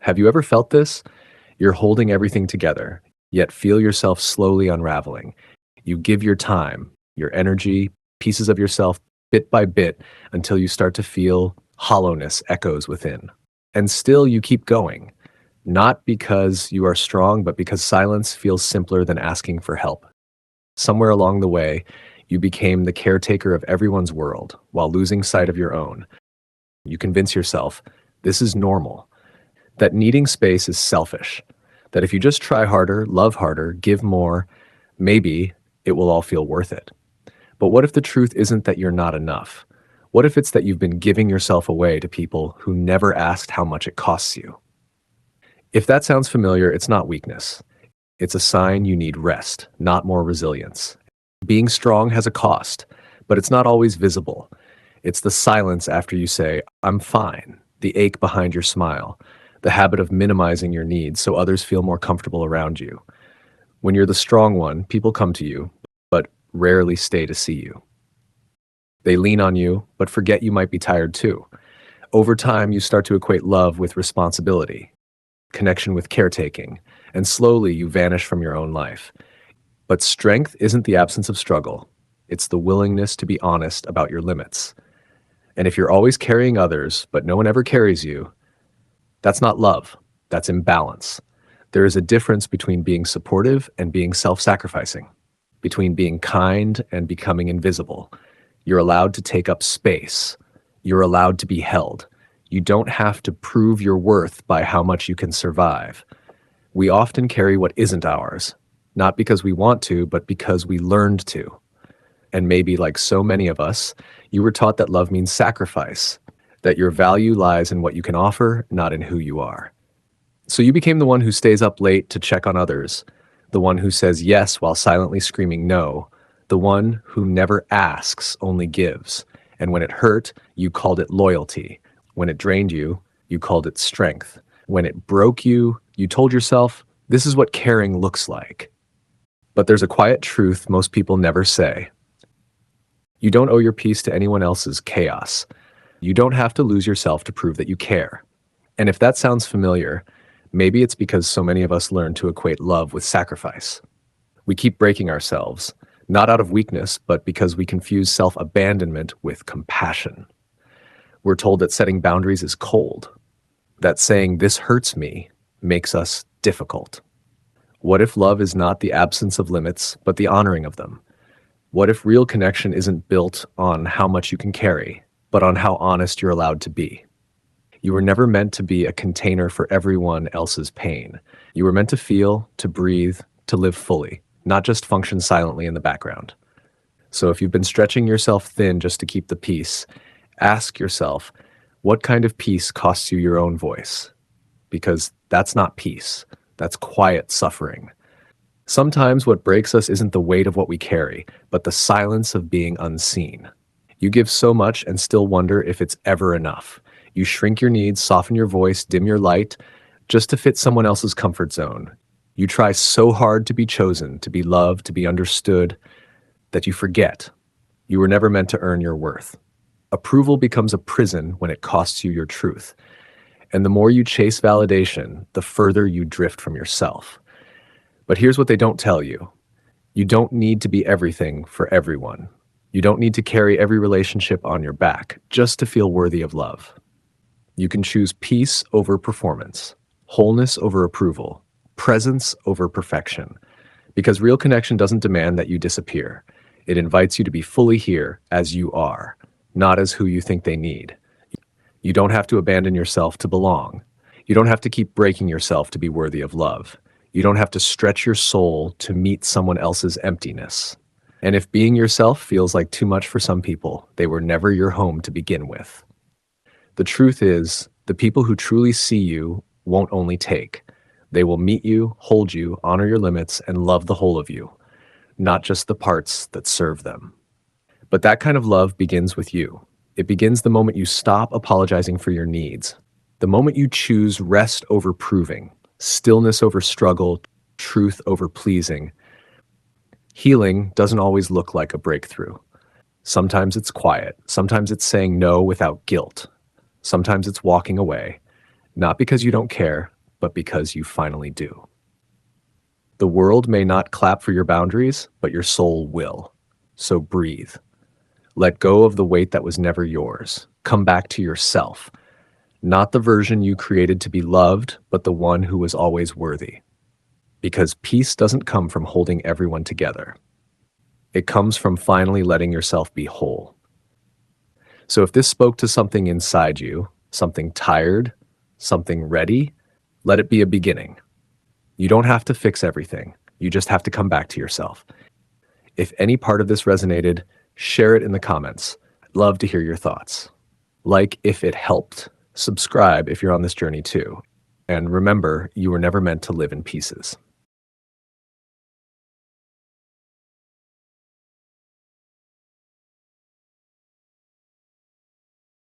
Have you ever felt this? You're holding everything together, yet feel yourself slowly unraveling. You give your time, your energy, pieces of yourself bit by bit until you start to feel hollowness echoes within. And still you keep going, not because you are strong, but because silence feels simpler than asking for help. Somewhere along the way, you became the caretaker of everyone's world while losing sight of your own. You convince yourself this is normal, that needing space is selfish, that if you just try harder, love harder, give more, maybe it will all feel worth it. But what if the truth isn't that you're not enough? What if it's that you've been giving yourself away to people who never asked how much it costs you? If that sounds familiar, it's not weakness. It's a sign you need rest, not more resilience. Being strong has a cost, but it's not always visible. It's the silence after you say, I'm fine, the ache behind your smile, the habit of minimizing your needs so others feel more comfortable around you. When you're the strong one, people come to you, but rarely stay to see you. They lean on you, but forget you might be tired too. Over time, you start to equate love with responsibility, connection with caretaking, and slowly you vanish from your own life. But strength isn't the absence of struggle. It's the willingness to be honest about your limits. And if you're always carrying others, but no one ever carries you, that's not love. That's imbalance. There is a difference between being supportive and being self-sacrificing, between being kind and becoming invisible. You're allowed to take up space. You're allowed to be held. You don't have to prove your worth by how much you can survive. We often carry what isn't ours, not because we want to, but because we learned to. And maybe, like so many of us, you were taught that love means sacrifice, that your value lies in what you can offer, not in who you are. So you became the one who stays up late to check on others, the one who says yes while silently screaming no, the one who never asks, only gives. And when it hurt, you called it loyalty. When it drained you, you called it strength. When it broke you, you told yourself, this is what caring looks like. But there's a quiet truth most people never say. You don't owe your peace to anyone else's chaos. You don't have to lose yourself to prove that you care. And if that sounds familiar, maybe it's because so many of us learn to equate love with sacrifice. We keep breaking ourselves, not out of weakness, but because we confuse self-abandonment with compassion. We're told that setting boundaries is cold, that saying this hurts me makes us difficult. What if love is not the absence of limits, but the honoring of them? What if real connection isn't built on how much you can carry, but on how honest you're allowed to be? You were never meant to be a container for everyone else's pain. You were meant to feel, to breathe, to live fully, not just function silently in the background. So if you've been stretching yourself thin just to keep the peace, ask yourself, what kind of peace costs you your own voice? Because that's not peace. That's quiet suffering. Sometimes what breaks us isn't the weight of what we carry, but the silence of being unseen. You give so much and still wonder if it's ever enough. You shrink your needs, soften your voice, dim your light, just to fit someone else's comfort zone. You try so hard to be chosen, to be loved, to be understood, that you forget. You were never meant to earn your worth. Approval becomes a prison when it costs you your truth. And the more you chase validation, the further you drift from yourself. But here's what they don't tell you. You don't need to be everything for everyone. You don't need to carry every relationship on your back just to feel worthy of love. You can choose peace over performance, wholeness over approval, presence over perfection. Because real connection doesn't demand that you disappear. It invites you to be fully here as you are, not as who you think they need. You don't have to abandon yourself to belong. You don't have to keep breaking yourself to be worthy of love. You don't have to stretch your soul to meet someone else's emptiness. And if being yourself feels like too much for some people, they were never your home to begin with. The truth is, the people who truly see you won't only take. They will meet you, hold you, honor your limits, and love the whole of you, not just the parts that serve them. But that kind of love begins with you. It begins the moment you stop apologizing for your needs, the moment you choose rest over proving, stillness over struggle, truth over pleasing. Healing doesn't always look like a breakthrough. Sometimes it's quiet. Sometimes it's saying no without guilt. Sometimes it's walking away. Not because you don't care, but because you finally do. The world may not clap for your boundaries, but your soul will. So breathe. Let go of the weight that was never yours. Come back to yourself. Not the version you created to be loved, but the one who was always worthy. Because peace doesn't come from holding everyone together. It comes from finally letting yourself be whole. So if this spoke to something inside you, something tired, something ready, let it be a beginning. You don't have to fix everything. You just have to come back to yourself. If any part of this resonated, share it in the comments. I'd love to hear your thoughts. Like if it helped. Subscribe if you're on this journey too. And remember, you were never meant to live in pieces.